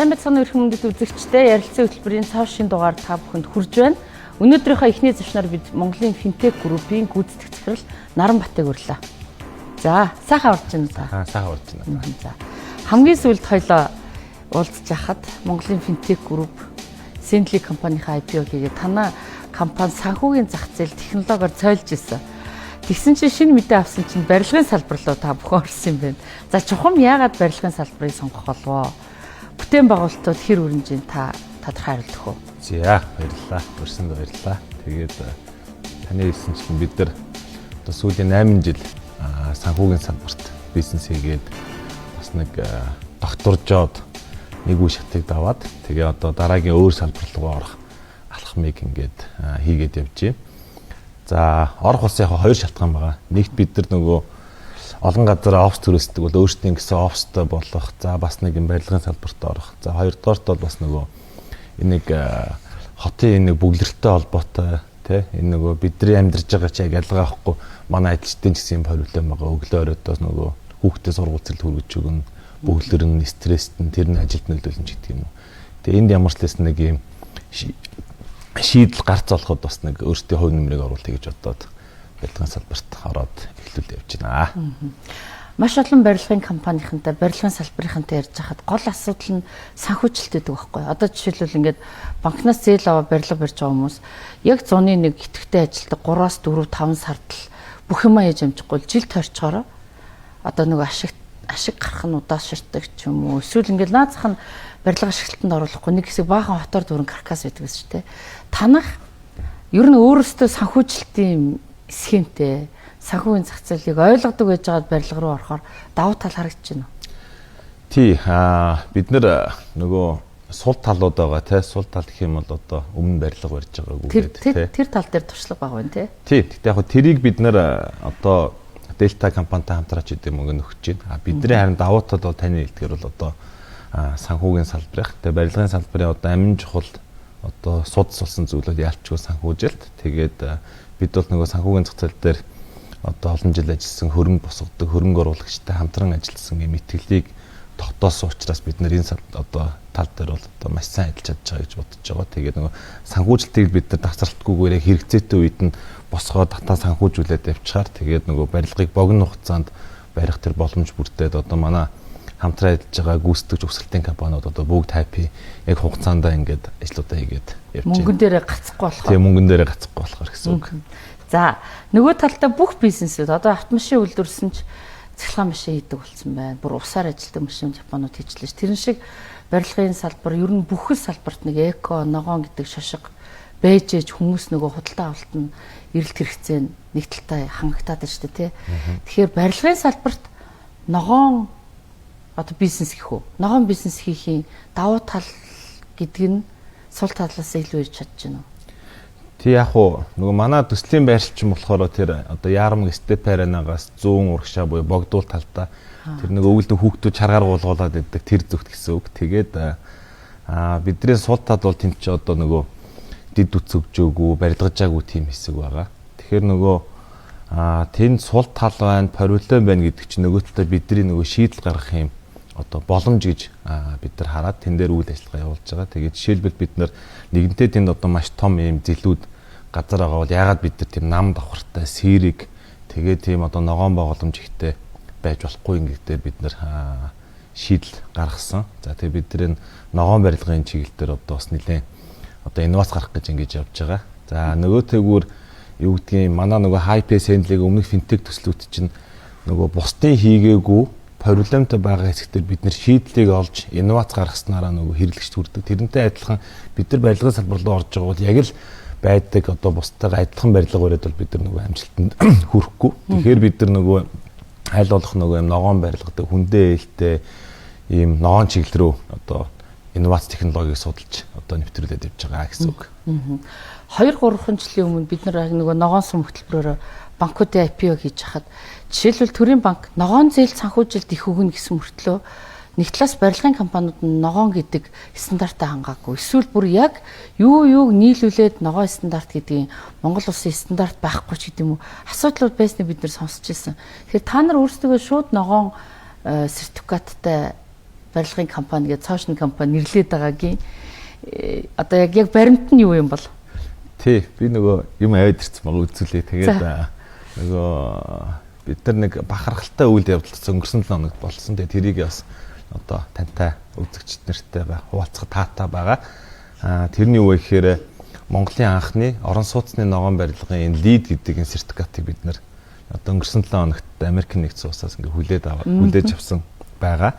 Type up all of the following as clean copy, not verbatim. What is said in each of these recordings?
Сайн байцгаана өрх мөндөд үзэгчдээ ярилцсан хөтөлбөрийн цааш шин дугаар та бүхэнд хүрж байна. Өнөөдрийнхөө эхний зочноор бид Монголын финтек группийн гүйцэтгэх захирал Наранбатыг урьлаа. За, сайхан урьж байна та. Сайхан урьж байна. За. Хамгийн сүүлд хоёлоо уулзж хахад Монголын финтек групп Сентли компанийнхаа IPO хийгээд танаа компани санхүүгийн зах зээл технологиор цойлж исэн. Тэгсэн чинь шинэ мэдээ авсан чинь барилгын салбар руу та бүхэн орсон юм байна. За чухам яагаад барилгын салбарыг сонгох болов? Бүтээн байгуулалтууд хэр өрнөжийн та тодорхой хариулт өгөө. За баярлалаа. Өрсөнд баярлалаа. Тэгээд таны хэлсэн чинь бид нар одоо сүүлийн 8 жил санхүүгийн салбарт бизнес хийгээд бас нэг докторжоод нэг үе шатыг даваад тэгээ одоо дараагийн өөр салбар руу орох алхмыг ингээд хийгээд явж байна. За орох улсын яг хоёр шалтгаан байгаа. Нэгт бид нар нөгөө олон газар офс төрөсдөг бол өөрсдийн гэсэн офстой болох. За бас нэг юм барилгын салбарт орох. За хоёрдугаарт бол бас нөгөө энийг хотын нэг бүглэртэй холбоотой тий энэ нөгөө бидний амьдарч байгаа чи яг ялгаа авахгүй манай ажилчдын гэсэн юм проблем байгаа. Өглөө оройдоос нөгөө хүүхдээ сургууль цэл хүргэж өгнө. Бүглэр нь стресст нь тэр нь ажилд нөлөөлнө гэдэг юм. Тэгээ энд ямар ч лээс нэг юм шийдэл гарц олоход бас нэг өөртөө хувь нэмрийг оруулах гэж бодоод барилгын салбарт ороод эхлүүл явж байна. Маш олон барилгын компанийнхантай, барилгын салбарынхантай ярьж хахад гол асуудал нь санхүүжилт гэдэг байхгүй. Одоо жишээлбэл ингээд банкнаас зээл аваа барилга барьж байгаа хүмүүс яг 101 идэвхтэй ажилдаг 3-аас 4, 5 сард л бүх юм яаж амжихгүй жил тойрчгоороо одоо нэг ашиг гарах нь удаашрдаг ч юм уу. Эсвэл ингээд наацх нь барилга ашиглалтанд оруулахгүй нэг хэсэг баахан хотоор дүүрэн каркас байдаг гэсэн чинь танах ер нь өөрөөсөө санхүүжилтийн схемтэй санхүүгийн зах зээлийг ойлгодог байж байгаад барилга руу орохоор давуу тал харагдаж байна. Тий бид нар нөгөө сул талууд байгаа тий сул тал гэх юм бол одоо өмнө барилга барьж байгаагүй гэдэг тий тэр тал дээр туршлага байгаа байна тий. Тий гэхдээ яг тэрийг бид нар одоо Дельта компанитай хамтраач гэдэг юм өгч байна. Бидний харин давуу тал бол таны хэлдгээр бол одоо санхүүгийн салбарыг тэгээ барилгын салбарын одоо амин чухал одоо судас болсон зүйлүүд ялчгүй санхүүжилт тэгээд бид бол нөгөө санхүүгийн зах зээл дээр одоо олон жил ажилласан хөрөнгө босгодог хөрөнгө оруулагчтай хамтран ажилласан юм итгэлийг тогтоосон учраас бид нар энэ одоо тал дээр бол одоо маш сайн ажиллаж чадж байгаа гэж бодож байгаа. Тэгээд нөгөө санхүүжилтийг бид нар тасралтгүйгээр хэрэгцээтэй үед нь босгоод татаа санхүүжүүлээд явчихаар тэгээд нөгөө барилгыг богино хугацаанд барих тэр боломж бүрдээд одоо манай хамтран ажиллаж байгаа гүйцэтгэж өсгөлтийн компаниуд одоо бүгд хайпи яг хугацаандаа ингээд ажлуудаа хийгээд явж байна. Мөнгөн дээрээ гацхгүй болохоор. Тийм мөнгөн дээрээ гацхгүй болохоор гэсэн үг. За нөгөө талдаа бүх бизнесүүд одоо автомашин үйлдвэрсэн ч цахилгаан машин хийдэг болсон байна. Бүр усаар ажилладаг машин Японууд хийжлээ ш. Тэрэн шиг барилгын салбар ер нь бүх салбарт нэг эко, ногоон гэдэг шошго байж ээж хүмүүс нөгөө худалдаа авалт нь эрэлт хэрэгцээ нэг талтай хангагдаад байна шүү дээ тий. Тэгэхээр барилгын салбарт ногоон одоо бизнес гэх үү? Ногоон бизнес хийхийн давуу тал гэдэг нь сул талаас илүү ирж чадж байна уу? Тий яг уу нөгөө манай төслийн байршилчин болохоор тэр одоо Ярмаг Степаренагаас 100 урагшаа буюу богдуул талдаа тэр нэг өвөлдөн хүүхдүүд чаргаар гуулгуулад иддэг тэр зүгт гэсэн үг. Тэгээд бидний сул тал бол тэнч одоо нөгөө дид үцөвжөөгүй барилгажаагүй тийм хэсэг байгаа. Тэгэхээр нөгөө тэнд сул тал байна, проблем байна гэдэг чинь нөгөө талаа бидний нөгөө шийдэл гаргах юм одоо боломж гэж бид нар хараад тэн дээр үйл ажиллагаа явуулж байгаа. Тэгээд жишээлбэл бид нар нэгэнтээ тэнд одоо маш том юм зэлүүд газар байгаа бол ягаад бид нар тийм нам давхартай сэрэг тэгээд тийм одоо ногоон байгууламж ихтэй байж болохгүй ингэдээр бид нар шийдэл гаргасан. За тэгээд бид нар ногоон барилгын чиглэл дээр одоо бас нэлээд одоо инновац гарах гэж ингэж явж байгаа. За нөгөөтэйгүр юу гэдгийг манай нөгөө хайпи сэндлиг өмнөх финтек төслүүд чинь нөгөө бусдын хийгээгүй проблемтай байгаа хэсэгтэр бид нэр шийдлийг олж инновац гаргаснараа нөгөө хэрэглэгчд хүрдэг. Тэрнтэй адилхан бид нар барилгын салбар руу орж байгаа бол яг л байдаг одоо бусдаагаа адилхан барилга бариад бол бид нар нөгөө амжилтанд хүрэхгүй. Тэгэхээр бид нар нөгөө аль болох нөгөө юм ногоон барилгадаг хүндээ ээлтэй ийм ногоон чиглэл рүү одоо инновац технологиг судалж одоо нэвтрүүлээд явж байгаа гэсэн үг. 2-3 жилийн өмнө бид нар нөгөө ногоон сум хөтөлбөрөөр банкуудын IPO хийж хахад жишээлбэл төрийн банк ногоон зээл санхүүжилт их өгнө гэсэн мөртлөө нэг талаас барилгын компаниуд нь ногоон гэдэг стандартаа хангаагүй. Эсвэл бүр яг юуг нийлүүлээд ногоон стандарт гэдгийг Монгол улсын стандарт байхгүй ч гэдэм үү асуудлууд байсныг бид нар сонсч ирсэн. Тэгэхээр та нар өөрсдөө шууд ногоон сертификаттай барилгын компани гэж цоошин компани нэрлээд байгаагийн одоо яг баримт нь юу юм бол? Тий, би нөгөө юм аваад ирсэн баг үзүүлээ. Тэгээд нөгөө бид нар нэг бахархалтай үйл явдал өнгөрсөн 7 хоногт болсон. Тэгээд тэрийг бас одоо тантай үзэгчд нартай хуваалцах таатай байгаа. Тэрний юу вэ гэхээр Монголын анхны орон сууцны ногоон барилгын лид гэдэг энэ сертификатыг бид нар одоо өнгөрсөн 7 хоногт Америкийн нэгдсэн улсаас ингээ хүлээж авсан байгаа.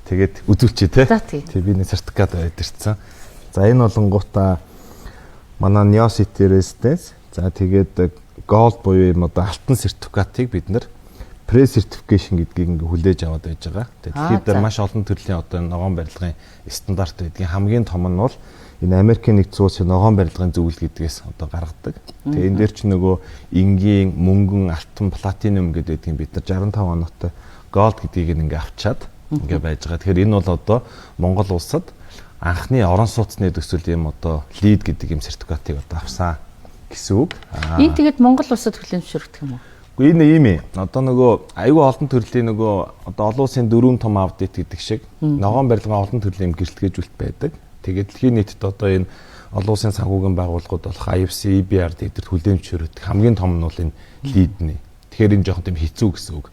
Тэгээд үзүүлчихье те. Би нэг сертификат аваад ирсэн. За энэ болонгуудаа манай Neo City Residence. За тэгээд Gold буюу юм одоо алтан сертификатыг бид нар pre-certification гэдгийг ингээ хүлээж аваад байж байгаа. Тэгэхээр маш олон төрлийн одоо ногоон барилгын стандарт байдгийн хамгийн том нь бол энэ Америкийн нэгдсэн улсын ногоон барилгын зөвлөл гэдгээс одоо гаргадаг. Тэгээ энэ дээр ч нөгөө энгийн, мөнгөн, алтан, платинум гэдэг бид нар 65 оноотой Gold гэдгийг ингээ авчаад ингээ байж байгаа. Тэгэхээр энэ бол одоо Монгол улсад анхны орон сууцны төсөл юм одоо лид гэдэг юм сертификатыг одоо авсан гэсэн үг. Энэ тэгээд Монгол улсад хүлэмжшүүлэгдэх юм уу? Үгүй энэ ийм ээ. Одоо нөгөө аюул олон төрлийн нөгөө одоо олон улсын дөрвөн том аудит гэдэг шиг ногоон барилгын олон төрлийн гэрэлтгээжүүлэлт байдаг. Тэгээд дэлхийн нийтэд одоо энэ олон улсын санхүүгийн байгууллагууд болох IFC, EBRD эдгээр хүлэмжшүүлэгдэх хамгийн том нь бол энэ лидний. Тэгэхээр энэ жоохон тийм хэцүү гэсэн үг.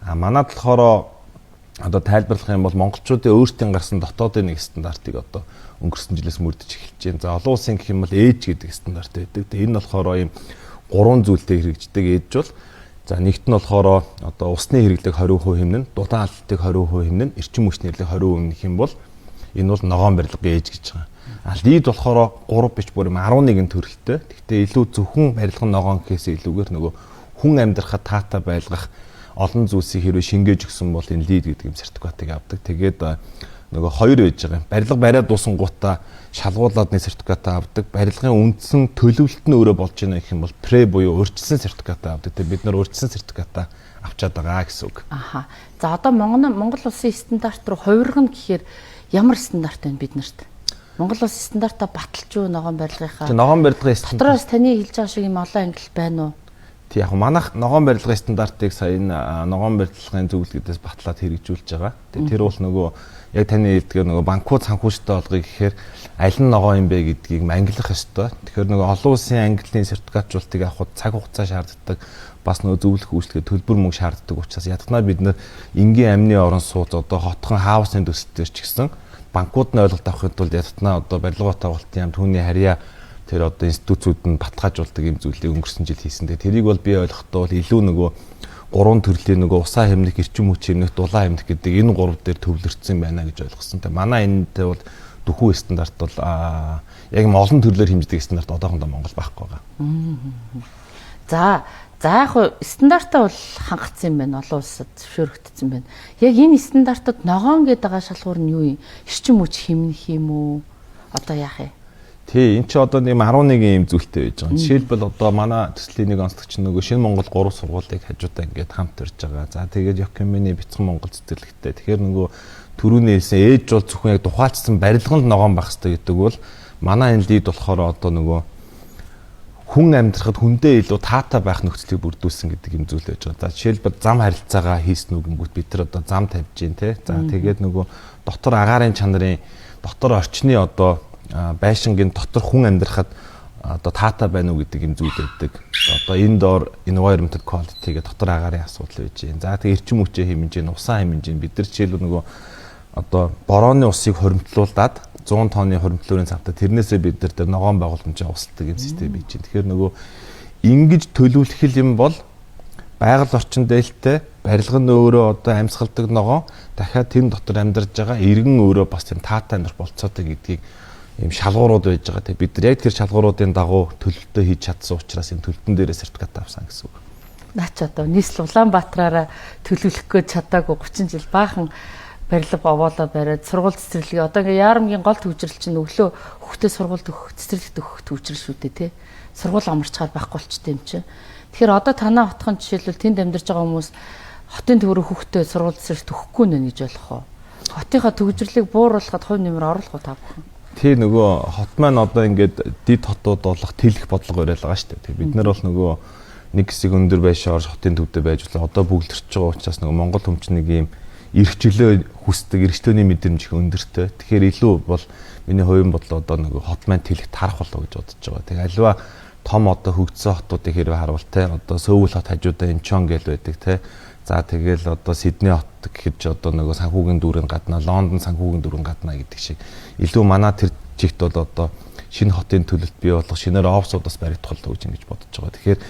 Манайд болохоор одоо тайлбарлах юм бол монголчуудын өөрсдийн гарсан дотоодын нэг стандартыг одоо өнгөрсөн жилээс мөрдөж эхэлж байна. За олон улсын гэх юм бол ээж гэдэг стандарт байдаг. Тэгээ энэ болохоор ийм гурван зүйлтэй хэрэгждэг ээж бол за нэгт нь болохоор одоо усны хэрэглэг 20% хэмнэн, дулаан алдалтыг 20% хэмнэн, эрчим хүчний хэрэглэг 20% гэх юм бол энэ бол ногоон барилгын ээж гэж байгаа. Лид болохоор 3 биш бүр 11 төрөлтэй. Гэхдээ илүү зөвхөн барилгын ногоон гэхээс илүүгээр нөгөө хүн амьдрахад таатай байлгах олон зүйлсийг хэрвээ шингээж өгсөн бол энэ лид гэдэг юм сертификатыг авдаг. Тэгээд нөгөө хоёр байж байгаа юм. Барилга бариад дуусангуудаа шалгуулладны сертификат авдаг. Барилгын үндсэн төлөвлөлт нь өөрөө болж байна гэх юм бол пре буюу урьдчилсан сертификат авдаг. Тэгээд бид нар урьдчилсан сертификат авчаад байгаа гэсэн үг. Аха. За одоо Монгол улсын стандарт руу хувиргана гэхээр ямар стандарт байна биднэрт? Монгол улсын стандартаа баталж юу ногоон барилгынхаа? Ногоон барилгын стандарт. Дотроос таны хэлж байгаа шиг юм олон англи байна уу? Яг манайх ногоон барилгын стандартыг сая ногоон барилгын зөвлөгөөдөөс батлаад хэрэгжүүлж байгаа. Тэгээ тэр бол нөгөө яг таны хэлдгээр нөгөө банкуд санхүүжтэй болгоё гэхээр аль нь ногоон юм бэ гэдгийг ангилах ёстой. Тэгэхээр нөгөө олон улсын английн сертификатжуулалтыг авахд цаг хугацаа шаарддаг. Бас нөгөө зөвлөх үйлчлэгээ төлбөр мөнгө шаарддаг учраас ядгнаа бид нэр энгийн амны орон сууц одоо хотхон хаусны төсөлтөөр ч гэсэн банкуд нь ойлголт авахын тулд ядгнаа одоо барилга байгуулалтын яам түүний харьяа тэр одоо институтууд нь баталгаажуулдаг юм зүйлийг өнгөрсөн жил хийсэн. Тэрийг бол би ойлгохдоо бол илүү нөгөө гурван төрлийн нөгөө усаа хэмнэх, эрчим хүч хэмнэх, дулаан хэмнэх гэдэг энэ гурав дээр төвлөрсөн байна гэж ойлгосон. Манай энэтэй бол дөхүү стандарт бол яг олон төрлөөр хэмждэг стандарт одоохондоо Монгол байхгүй байгаа. За яг хуу стандартаа бол хангацсан юм байна. Олон улсад зөвшөөрөгдсөн байна. Яг энэ стандартад ногоон гэдэг байгаа шалгуур нь юу юм? Эрчим хүч хэмнэх юм уу? Одоо яах юм? Тий, эн чи одоо нэг 11 юм зүйлтэй байж байгаа. Жишээлбэл одоо манай төслийн нэг онцлогч нөгөө Шинэ Монгол 3 сургуулийг хажуудаа ингээд хамт ирж байгаа. За тэгээд Ёкимны Бяцхан Монгол цэцэрлэгтэй. Тэгэхээр нөгөө түрүүний хэлсэн ээж бол зөвхөн яг тухайлдсан барилганд ногоон байх хэрэгтэй гэдэг бол манай энэ лид болохоор одоо нөгөө хүн амьдрахад хүндээ илүү таатай байх нөхцөлийг бүрдүүлсэн гэдэг юм зүйл байж байгаа. За жишээлбэл зам харилцаагаа хийсэн үгэнгүүт бид нар одоо зам тавьж гин те. За тэгээд нөгөө дотор агаарын чанарын дотор орчны одоо байшингийн дотор хүн амьдрахад одоо таатай байна уу гэдэг юм зүйл байдаг. Одоо энэ доор environmental quality гэдэг дотор агаарын асуудал байж байна. За тэгээ эрчим хүчээ хэмжээ, усаа хэмжээ бид нар жишээлбэл нөгөө одоо борооны усыг хоримтлуулад 100 тонны хоримтлуурын цавтаа тэрнээсээ бид нар тэр ногоон байгууламжаа усалдаг юм систем бий чинь. Тэгэхээр нөгөө ингэж төлөвлөх юм бол байгаль орчин дээлтэй барилга нь өөрөө одоо амьсгалдаг ногоон дахиад тэн дотор амьдарж байгаа иргэн өөрөө бас тийм таатай амьдрах болцоотой гэдгийг ийм шалгуурууд байж байгаа. Тэг бид нар яг тэр шалгууруудын дагуу төлөвлөлтөө хийж чадсан учраас энэ төлөвтөн дээрээ сертификат авсан гэсэн үг. Наач одоо нийслэл Улаанбаатараараа төлөвлөх гэж чадаагүй 30 жил баахан барилга овоолоо бариад сургууль цэцэрлэгээ одоо ингээ Яарамгийн гол төвчрэл чинь өглөө хүүхдээ сургуульд өгөх цэцэрлэгт өгөх төвчрэл шүү дээ тий. Сургууль амарчгаар байхгүй болчтой юм чи. Тэгэхээр одоо танаа хотхон жишээлбэл тэнд амьдарч байгаа хүмүүс хотын төврөө хүүхдээ сургууль цэцэрлэгт өгөхгүй нэ гэж болох уу? Хотынхаа төвчрлийг бууруулахад хувь нэмэр оруулах уу та бүхэн? Тий нөгөө хот маань одоо ингээд дид хотууд болох тэлэх бодлого өрөөл байгаа шүү дээ. Бид нар бол нөгөө нэг хэсэг өндөр байшаа орж хотын төвдөө байж улаа одоо бүгдэрч байгаа учраас нөгөө Монгол хүмч нэг юм эрхчлөө хүсдэг, эрхчлөөний мэдрэмж их өндөртэй. Тэгэхээр илүү бол миний хувийн бодлоо одоо нэг хот маань тэлэх тарах болоо гэж бодож байгаа. Тэгээ альва том одоо хөгжсөн хотуудыг хэрвээ харуул те одоо Сөүл хот хажуудаа Инчон гэл байдаг те. За тэгэл одоо Сидней хот гэхэд ч одоо нөгөө санхүүгийн дүүрэн гадна, Лондон санхүүгийн дүүрэн гадна гэдэг шиг илүү манай тэр чигт бол одоо шинэ хотын төлөлт бий болох шинээр офсуудаас баригдах болоо гэж ингэж бодож байгаа. Тэгэхээр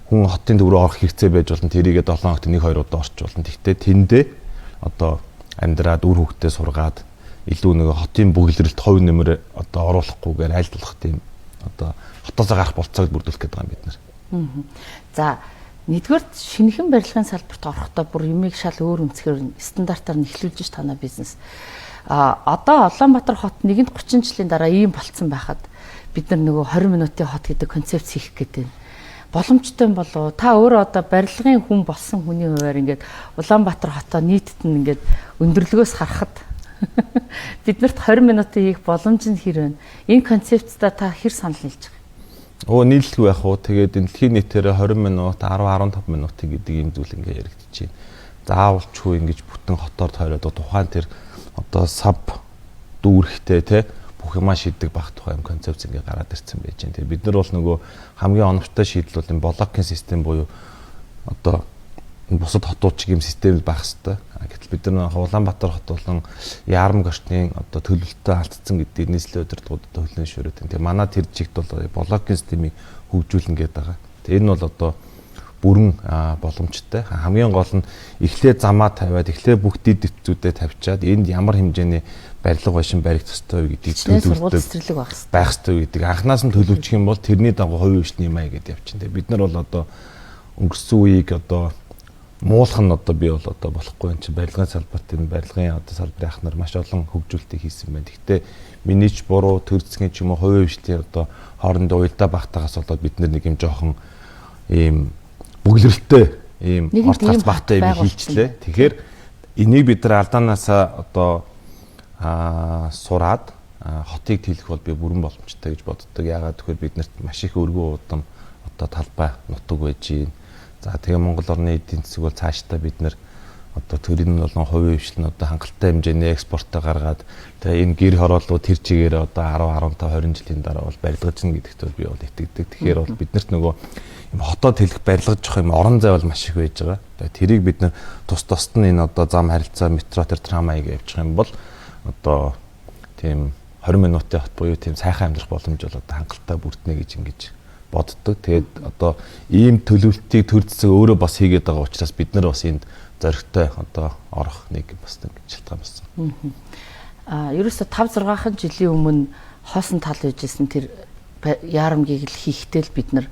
хүн хотын төв рүү орох хэрэгцээ байж болно. Тэрийгээ 7 хоногт 1-2 удаа орч болно. Гэхдээ тэндээ одоо амьдраад үр хөвгтөө сургаад илүү нөгөө хотын бүглэрэлт хувь нэмэр одоо оруулахгүйгээр айлтлах тийм одоо хотоос гарах болцоог бүрдүүлэх гэдэг юм бид нар. За нэгдүгээр шинэхэн барилгын салбарт орохдоо бүр юмыг шал өөр өнцгөр стандартаар нэхлүүлж ш танаа бизнес. Одоо Улаанбаатар хот нэгэнд 30 жилийн дараа ийм болцсон байхад бид нар нөгөө 20 минутын хот гэдэг концепц хийх гэдэг. Боломжтой юм болоо та өөрөө одоо барилгын хүн болсон хүний хувьар ингээд Улаанбаатар хотоо нийтэд нь ингээд өндөрлөгөөс харахад биднэрт 20 минутын хийх боломж нь хэр вэ? Энэ концептта та хэр санал нийлж байгаа? Нийлэлгүй байх уу. Тэгээд дэлхийн нийтээр 20 минут, 10-15 минут гэдэг ийм зүйл ингээ яригдчихэж байна. Заавалчгүй ингэж бүтэн хотоор тойроод тухайн тэр одоо сав дүүрхтэй те бүх юмаа шийддэг байх тухай юм концепц ингээ гараад ирсэн байж байна. Тэр бид нар бол нөгөө хамгийн оновчтой шийдэл бол энэ блокийн систем буюу одоо бусад хотууд чиг юм систем байх хэвээр. Гэтэл бид нар Улаанбаатар хот болон Яармаг орчны одоо төлөвлөлтөд алдсан гэдгийг нийслэлийн удирдлагуудад хөлнөө шүүрээд байна. Тэгээ манай тэр жигт бол блокийн системийг хөгжүүлнэ гэдэг байгаа. Тэгээ энэ бол одоо бүрэн боломжтой. Хамгийн гол нь эхлээ замаа тавиад эхлээ бүх дид дэвцүүдэд тавьчаад энд ямар хэмжээний барилга башин барих ёстой вэ гэдгийг төлөвлөлтөд байх ёстой гэдэг. Анханаас нь төлөвлөж юм бол тэрний дагуу хувийн хвшний маяг гэдээ явчихна. Тэгээ бид нар бол одоо өнгөрсөн үеийг одоо муулах нь одоо би бол одоо болохгүй юм чи барилгын салбарт энэ барилгын одоо салбарын ахнаар маш олон хөгжүүлэлтийг хийсэн байна. Гэхдээ миний ч буруу төрцгийн ч юм уу хувийн хвшлийн одоо хоорондоо уялдаа багтаагаас болоод бид нэг юм жоохон ийм бүглэрэлтэй ийм орцгоц багтай юм хийчлээ. Тэгэхээр энийг бид нар алдаанаасаа одоо сураад хотыг тэлэх бол би бүрэн боломжтой гэж боддог. Яагаад гэвэл биднэрт маш их өргөн удам одоо талбай нутаг байж байна. За тэгээ Монгол орны эдийн засаг бол цаашдаа бид нэр одоо төрийн нь болон хувийн хвшил нь одоо хангалттай хэмжээний экспортоо гаргаад тэгээ энэ гэр хорооллууд тэр чигээр одоо 10, 15, 20 жилийн дараа бол барилгажна гэдэгт бол би бол итгэдэг. Тэгэхээр бол биднэрт нөгөө юм хотод хэлэх барилгаж явах юм орон зай бол маш их байж байгаа. Тэгээ тэрийг бид нэр тус тусад нь энэ одоо зам харилцаа метро төр трамвайг явуулчих юм бол одоо тийм 20 минутын хот буюу тийм сайхан амьдрах боломж бол одоо хангалттай бүрднэ гэж ингэж боддог. Тэгээд одоо ийм төлөвлөлтийг төр зэсэг өөрөө бас хийгээд байгаа учраас бид нар бас энд зоригтой одоо орох нэг бас нэг шалтгаан болсон. Ерөөсө 5-6 жилийн өмнө хоосон тал үйжсэн тэр яарамгийг л хийхдээ л бид нар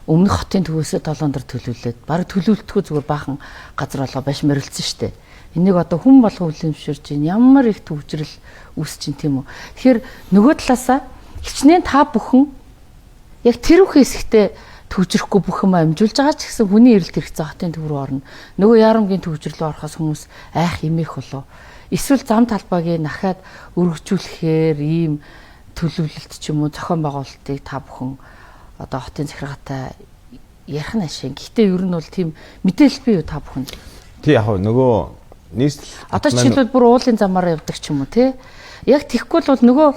өмнөх хотын төвөөсөө 7 дор төлөвлөлээд баг төлөвлөлтгүй зүгээр баахан газар болго байш морилцсон штэ. Энийг одоо хүн болго хүлэмжшэрж байна. Ямар их төвжрэл үүсэж чинь тийм үү. Тэгэхээр нөгөө талаасаа хичнээн та бүхэн яг тэр бүх хэсэгтээ төвжирэхгүй бүх юм амжуулж байгаа ч гэсэн хүний эрэлт хэрэгцээ хотын төв рүү орно. Нөгөө яарамгийн төвжирлөө орохоос хүмүүс айх имэх болов. Эсвэл зам талбайг нахаад өргөжүүлэхээр ийм төлөвлөлт ч юм уу зохион байгуулалтыг та бүхэн одоо хотын захиргаатай ярих нь ашиг. Гэхдээ ер нь бол тийм мэдээлэл бий юу та бүхэнд? Тий яг нөгөө нийслэл одоо жишээлбэл бүр уулын замаар явдаг ч юм уу тий. Яг тэгхгүй бол нөгөө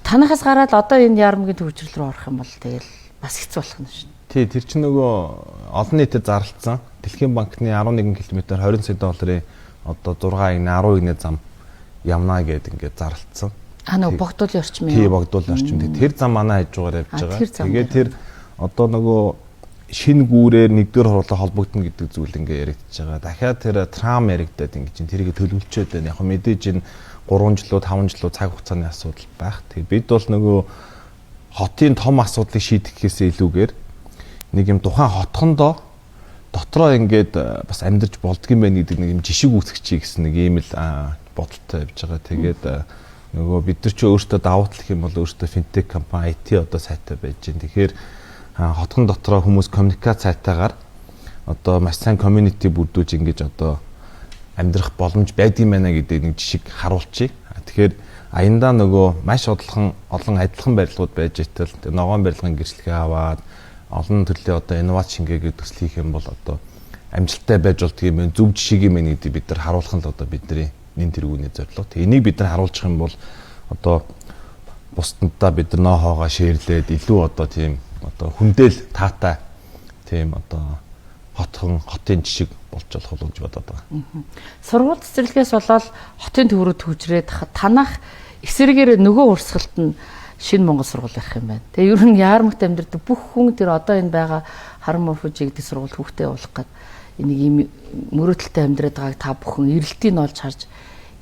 танахаас гараад одоо энэ яарамгийн төвжирэл рүү орох юм бол тэгэл бас хэцүү болох нь шүү. Тий тэр чинь нөгөө олон нийтэд зарлалцсан. Дэлхийн банкны 11 км 20 сая долларын одоо 6.10-ны зам явна гэдэг ингээд зарлалцсан. Нөгөө богдуулын орчим юм. Тий богдуулын орчим. Тэр зам манай хажуугаар явж байгаа. Тэгээд тэр одоо нөгөө шинэ гүүрээр нэгдүгээр хурлаа холбогдно гэдэг зүйл ингээ яригдчихэж байгаа. Дахиад тэр трам яригдаад ингээ чинь тэрийг төлөвлөчөөд байна. Яг мэдээж энэ 3 жилөө 5 жилөө цаг хугацааны асуудал байх. Тэгээд бид бол нөгөө хотын том асуудлыг шийдэхээс илүүгээр нэг юм тухайн хотхондоо дотроо ингээд бас амьдарч болдгийм байх гэдэг нэг юм жишг үүсгэж гэсэн нэг ийм л бодолтой явж байгаа. Тэгээд нөгөө бид нар ч өөртөө давуу талх юм бол өөртөө финтек компани IT одоо сайтай байж байна. Тэгэхээр хотхон дотроо хүмүүс коммуникац сайтаагаар одоо маш сайн community бүрдүүлж ингэж одоо амьдрах боломж байдгийм байна гэдэг нэг жишг харуулчих. Тэгэхээр аяндаа нөгөө маш олон адилхан барилгууд байж итэл ногоон барилгын гэрчлэгээ аваад олон төрлийн одоо инновац шингээгээ төсөл хийх юм бол одоо амжилттай байж болдго юм байна. Зөв жишээг юм гэдэг бид нар харуулах нь л одоо бидний нэн тэргүүний зорилго. Тэгээ энийг бид нар харуулчих юм бол одоо бусдадаа бид нар ноохоогоо шеэрлээд илүү одоо тийм одоо хүндэл таатай тийм одоо хотын жишг болж болох уу гэж бодоод байгаа. Сургууль цэцэрлэгээс болоод хотын төв рүү төвжрээд танах эсрэгээр нөгөө урсгалт нь шинэ Монгол сургууль ярих юм байна. Тэгээ ер нь Яармагт амьдардаг бүх хүн тэр одоо энэ байгаа Харан морфожиг гэдэг сургууль хүүхдээ уулах гээд энийг ийм мөрөөдөлтэй амьдраад байгааг та бүхэн эрэлтийг нь олж харж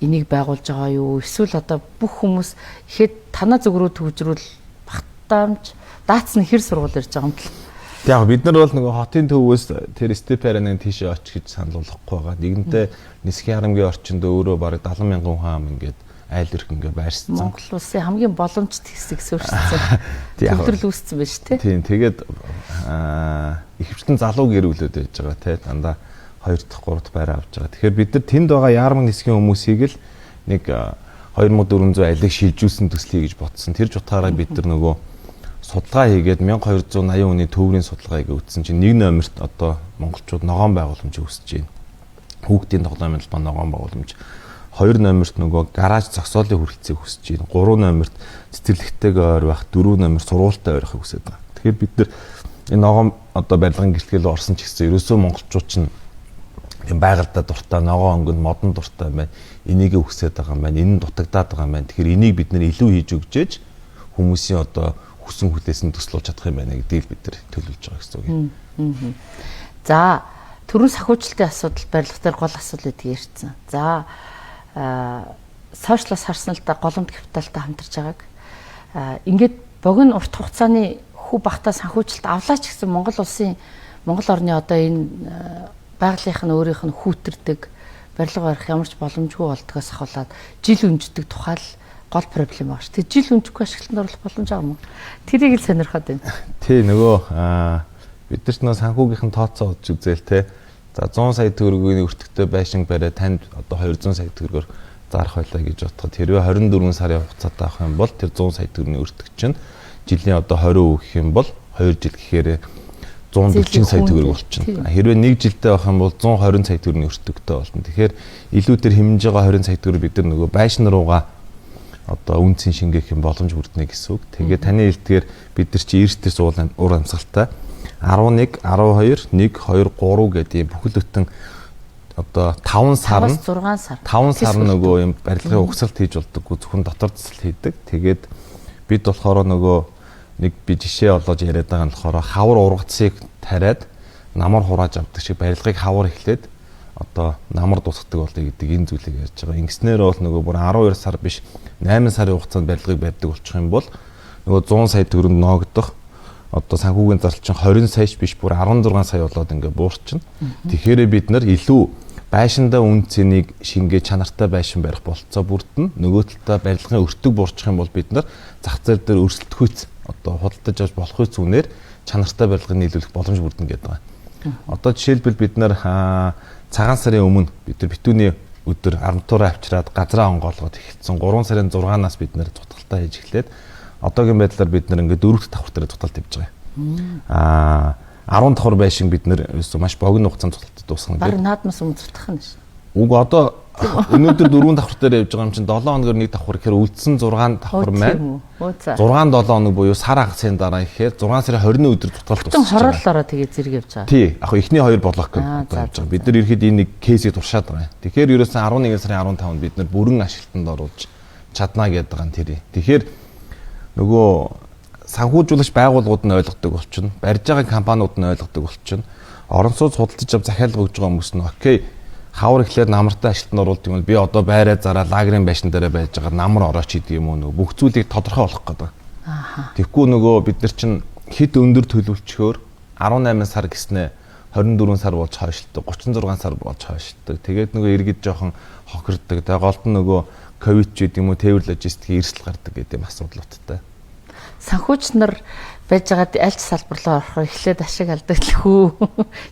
энийг байгуулж байгаа юу? Эсвэл одоо бүх хүмүүс ихэд танаа зүг рүү төвжрүүл багтаамж даацны хэр сургууль ирж байгаа юм бэл. Яг бид нар бол нөгөө хотын төвөөс тэр степ ареныг тийшээ очих гэж санал болгохгүй байгаа. Нэгэнтээ Нисхийн харамгийн орчинд өөрөө бараг 70,000 хүн хаам ингээд айл өрх ингээ байршсан. Монгол улсын хамгийн боломжит хэсэг суурьшсан. Төвлөрөл үүссэн байж тээ. Тийм тэгээд ихэвчлэн залуу гэр бүлүүд байж байгаа те дандаа 2 дахь 3 дахь байраа авч байгаа. Тэгэхээр бид нар тэнд байгаа Яармаг Нисхийн хүмүүсийг л нэг 2400 айлыг шилжүүлсэн төслий гэж бодсон. Тэр ч утгаараа бид нар нөгөө судалгаа хийгээд 1280 хүний төврийн судалгааг өгсөн чинь нэг номерт одоо монголчууд ногоон байгууламж өсөж байна. Хүүхдийн тоглоомын албан ногоон байгууламж. 2 номерт нөгөө гараж зогсоолын хүрэлцээг хүсэж байна. 3 номерт цэцэрлэгтэйгээ ойр байх, 4 номер сургуультай ойрхыг хүсэж байгаа. Тэгэхээр бид нар энэ ногоон одоо барилгын гэлтгэлд орсон ч гэсэн ерөөсөө монголчууд чинь тийм байгальтай дуртай, ногоон өнгөнд модон дуртай байна. Энийг хүсэж байгаа юм байна. Энэ нь дутагдаад байгаа юм байна. Тэгэхээр энийг бид нэр илүү хийж өгчээж хүмүүсийн одоо хүсэн хүлээсэн төслөж чадах юм байна гэдгийг бид нар төлөвлөж байгаа гэсэн үг юм. За, төрийн санхүүжилтийн асуудал барилга дээр гол асуудал гэдгийг ярьсан. За, сошиалс харсан л да голомт капиталтай хамтарч байгааг. Ингээд богино урт хугацааны хүү багтаа санхүүжилт авлаач гэсэн Монгол орны одоо энэ байгалийнх нь өөрийнх нь хүүтэрдэг барилга барих ямар ч боломжгүй болдгоос ахуулаад жил өнждөг тухай л гол проблем байгаа ш. Тэг жил өнжихгүй ашиглалтанд оруулах боломж байгаа юм уу? Тэрийг л сонирхоод байна. Тий нөгөө бид нар ч нөгөө санхүүгийнхэн тооцоо удаж үзээл те. За 100 сая төгрөгийн өртөгтэй байшин бариа танд одоо 200 сая төгрөгөөр зарах байлаа гэж бодоход хэрвээ 24 сарын хугацаатай авах юм бол тэр 100 сая төгрөгийн өртөг чинь жилийн одоо 20% гэх юм бол 2 жил гэхээр 140 сая төгрөг болчихно. Хэрвээ 1 жилдээ авах юм бол 120 сая төгрөгийн өртөгтэй болно. Тэгэхээр илүү тэр хэмнэж байгаа 20 сая төгрөг бид нар нөгөө байшин руугаа одоо үнцэн шингээх юм боломж бүрднэ гэсэн үг. Тэгээд таны хэлдгээр бид нар чи эрсдэл суулын ур амьсгалтай 11, 12, 1, 2, 3 гэдэг бүхэл бүтэн одоо 5 сар нь 5 сар нөгөө юм барилгын угсралт хийж болдоггүй зөвхөн дотор засал хийдэг. Тэгээд бид болохоор нөгөө нэг би жишээ олгож яриад байгаа нь болохоор хавар ургацыг тариад намар хурааж авдаг шиг барилгыг хавар эхлээд одоо намар дуусгадаг болъё гэдэг энэ зүйлийг ярьж байгаа. Ингэснээр бол нөгөө бүр 12 сар биш 8 сарын хугацаанд барилгыг барьдаг болчих юм бол нөгөө 100 сая төгрөнд ноогдох одоо санхүүгийн зардал чинь 20 саяч биш бүр 16 сая болоод ингээ буурчихна. Тэгэхээр бид нар илүү байшиндаа үн цэнийг шингээ чанартай байшин барих болцоо бүрдэн нөгөө талдаа барилгын өртөг буурчих юм бол бид нар зах зээл дээр өрсөлдөхүйц одоо худалдаж авч болох үс үнээр чанартай барилгыг нийлүүлэх боломж бүрдэн гэдэг байгаа. Одоо жишээлбэл бид нар цагаан сарын өмнө бид нар битүүний өдөр арматураа авчираад газраа онгоолгоод эхэлсэн 3 сарын 6-наас бид нэр туталтаа хийж эхлээд одоогийн байдлаар бид нэр ингээд 4 давхар дээр туталт хийж байгаа. 10 давхар байшин бид нэр маш богино хугацаанд туталт дуусгана. Бараг наадмаас өмцөрдөх нь ш. Уг одоо өнөөдөр 4 давхар дээр явж байгаа юм чинь 7 хоногор 1 давхар гэхээр үлдсэн 6 давхар маань 6-7 хоног буюу сар хагасын дараа ихээр 6 сарын 20-ны өдөр туталт дуусчихсан. Хорооллоороо тэгээ зэрэг явж байгаа. Тий, яг эхний 2 блок явж байгаа. Бид нар ирэхэд энэ нэг кейсийг туршаад байгаа. Тэгэхээр ерөөсөн 11 сарын 15-нд бид нар бүрэн ашиглалтанд оруулж чадна гэдэг байгаа нь тэр. Тэгэхээр нөгөө санхүүжуулагч байгууллагууд нь ойлгодог болчихно. Барьж байгаа компаниуд нь ойлгодог болчихно. Орон сууц худалдаж ав захиалга өгж байгаа хүмүүс нь окей хавар ихлээр намартай ажилтнаар оруулдаг юм бол би одоо байраа зараа лагерын байшин дээр байж байгаа намар орооч гэдэг юм уу нөгөө бүх зүйлийг тодорхой болох гэдэг. Тэгэхгүй нөгөө бид нар чинь хэд өндөр төлөвлөчгөөр 18 сар гэснээ 24 сар болж хойшлдог 36 сар болж хойшлдог. Тэгээд нөгөө иргэд жоохон хохирдог. Тэгээд голд нь нөгөө ковид ч гэдэг юм уу тээвэр логистикийн эрсдэл гардаг гэдэг юм асуудлуудтай. Санхүүч нар байж байгаад аль ч салбар руу орохоор эхлээд ашиг алдагдлгүй.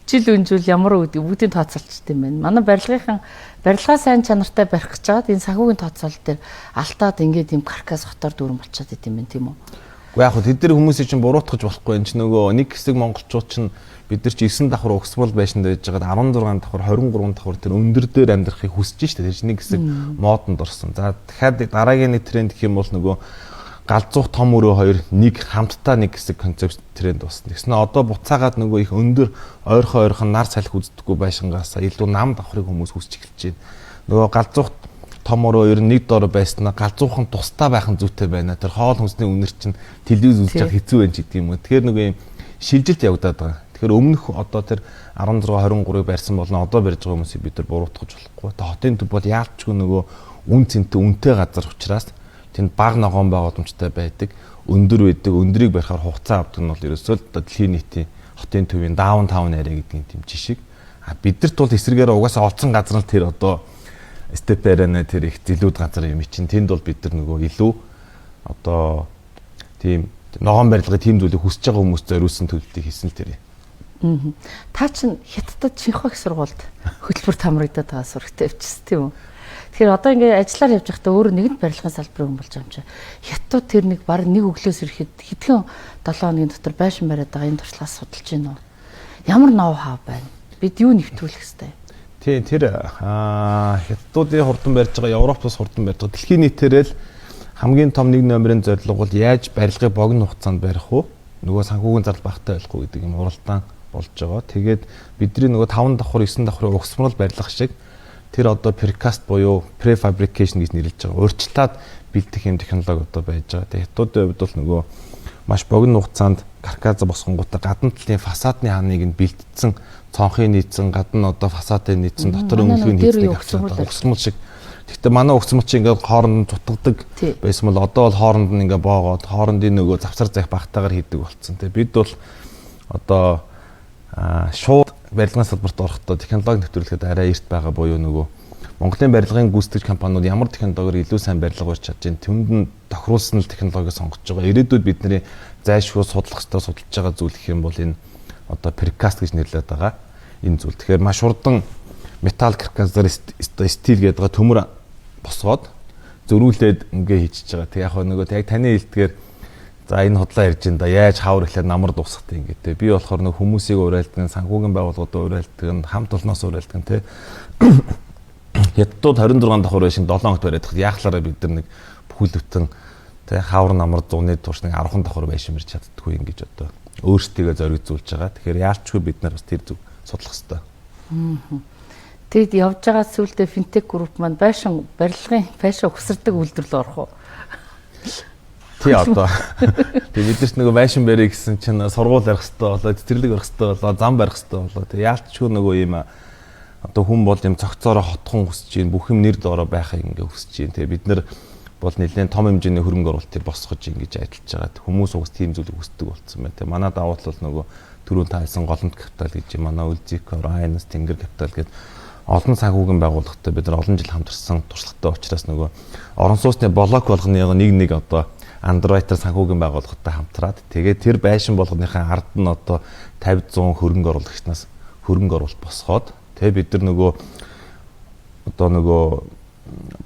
Жил өнжүүл ямар үү гэдэг бүгдийг тооцоолчт юм байна. Манай барилгаа сайн чанартай барих гэж байгаад энэ санхүүгийн тооцоол дээр алтаад ингээд юм каркас хотоор дүүрэн болчиход идэм байх тийм үү? Уу яг тэд нар хүмүүсийг чинь буруутгах болохгүй. Энд чинь нөгөө нэг хэсэг монголчууд чинь бид нар чи 9 давхар угсрал байшинд байж байгаа 16 давхар 23 давхар тэр өндөр дээр амьдрахыг хүсэж штэ. Тэр чинь нэг хэсэг модонд орсон. За дахиад дараагийн нэг тренд гэх юм бол нөгөө галзуух том өрөө хоёр нэг хамтдаа нэг хэсэг концепт тренд болсон. Тэгснэ одоо буцаагаад нөгөө их өндөр ойрхон нар салхи үздэггүй байшингаасаа илүү нам давхрыг хүмүүс хүсэж эхэлж байна. Нөгөө галзуух том өрөө ер нь нэг дор байснаа галзуухан тусдаа байх нь зүйтэй байна. Тэр хоол хүнсний үнэр чинь телевиз үзэж байгаа хэцүү байна ч гэдэг юм уу. Тэгэхээр нөгөө юм шилжилт явагдаад байгаа. Тэгэхээр өмнөх одоо тэр 16 23-ыг барьсан болно одоо барьж байгаа хүмүүсийг бид нар буруутгах болохгүй. Тэ хотын төв бол яалчгүй нөгөө үн цэнтэй үнэтэй газар учраас тэнд баг ногоон байгууламжтай байдаг, өндөр байдаг, өндрийг барихаар хугацаа авдаг нь бол ерөөсөө л дэлхийн нийтийн хотын төвийн даунтаун area гэдэг тийм жишг. Бидэрт бол эсрэгээр угаасаа олцсон газар нь тэр одоо степэрэнэ тэр их зэлүүд газар юм чинь тэнд бол бид нар нөгөө илүү одоо тийм ногоон барилгын тийм зүйлийг хүсэж байгаа хүмүүст зориулсан төлөвлөлтийг хийсэн л тэр юм. Та чинь Хятадд шинхэг сургуульд хөтөлбөр тамрагдаад байгаа сурагтай явчихсан тийм үү? Тэгэхээр одоо ингээд ажиллаар явж байхдаа өөрөө нэгэн барилгын салбарын хүн болж байгаа юм чи. Хятад тэр нэг баг нэг өглөөс ирэхэд хэдхэн 7 хоногийн дотор байшин бариад байгаа энэ туршлагаас судалж байна уу? Ямар ноу хав байна? Бид юу нэвтрүүлэх ёстой? Тийм тэр Хятадуудын хурдан барьж байгаа Европоос хурдан барьж байгаа дэлхийн нийтээрээ л хамгийн том нэг номерын зорилго бол яаж барилгыг богино хугацаанд барих уу? Нөгөө санхүүгийн зардал багтаа байхгүй гэдэг юм уралдаан болж байгаа. Тэгээд бидний нөгөө 5 давхар 9 давхрын угсмал барилга шиг тэр одоо precast буюу prefabrication гэж нэрлэж байгаа. Урьдчилаад бэлдэх юм технологи одоо байж байгаа. Тэгээд Хятадын хувьд бол нөгөө маш богино хугацаанд каркас босгонгуудаа гадна талын фасадны хааныг нь бэлдсэн цонхыг нийцсэн гадна одоо фасадыг нийцсэн дотор өнгөлөгийг нийцдэг угсмал шиг. Гэхдээ манай угсмал чинь ингээд хооронд дутгадаг байсан бол одоо бол хооронд нь ингээд боогоод хоорондын нөгөө завсар зах багтаагаар хийдэг болцсон. Тэгээд бид бол одоо шууд барилгын салбарт орохдоо технологи нэвтрүүлэхэд арай эрт байгаа буюу нөгөө Монголын барилгын гүйцэтгэгч компаниуд ямар технологиор илүү сайн барилга барьж чадж байна. Түүнд нь тохируулсан л технологи сонгож байгаа. Ирээдүйд бидний зайлшгүй судлах ёстой судалж байгаа зүйл гэх юм бол энэ одоо precast гэж нэрлэдэг байгаа. Энэ зүйл. Тэгэхээр маш хурдан металл каркасаар стил гэдэг байгаа төмөр босгоод зөрүүлээд ингээ хийчихэж байгаа. Тэг яг нөгөө яг таны хэлдгээр за энэ худлаа ярьж энэ да яаж хавар ихлээр намар дуусгах тийм гэдэг. Би болохоор нэг хүмүүсийг уриалдаг, санхүүгийн байгууллагуудад уриалдаг, хамт олноос уриалдаг тий. Хятадууд 26 давхар байшин 7 хоногт бариад яахлаараа бид нар нэг бүхэл бүтэн тий хавар намар зуны турш нэг 10 давхар байшин барьж чаддаггүй ингэж одоо өөрсдийгөө зоригцуулж байгаа. Тэгэхээр яалчгүй бид нар бас тэр зүг судлах хэрэгтэй. Тэгэд явж байгаа сүултээ финтек групп маань байшин барилгын байшин ухсардаг үйлдвэрлэл орох уу? Тий одоо. Тэг бид нарт нөгөө байшин барих гэсэн чинь сургууль барих хэрэгтэй болоо, цэцэрлэг барих хэрэгтэй болоо, зам барих хэрэгтэй болоо. Тэг яалтчгүй нөгөө юм одоо хүн бол юм цогцоороо хотхон хүсэж чинь бүх юм нэр доороо байхыг ингээ хүсэж чинь. Тэг бид нар бол нэлээд том хэмжээний хөрөнгө оруулалтыг босгож ингэж ажиллаж байгаа. Хүмүүс уус тийм зүйлийг хүсдэг болсон байна. Тэг манай давуу тал бол нөгөө түрүүн таасан голомт капитал гэж манай Үлзикор, Айнас, Тэнгэр капитал гэдэг олон санхүүгийн байгууллагатай бид нар олон жил хамтарсан туршлагатай учраас нөгөө орон сууцны блок болгоны нэг одоо андеррайтер санхүүгийн байгууллагатай хамтраад тэгээд тэр байшин болгоныхаа ард нь одоо 50-100 хөрөнгө оруулагчнаас хөрөнгө оруулалт босгоод тэгээд бид нар нөгөө одоо нөгөө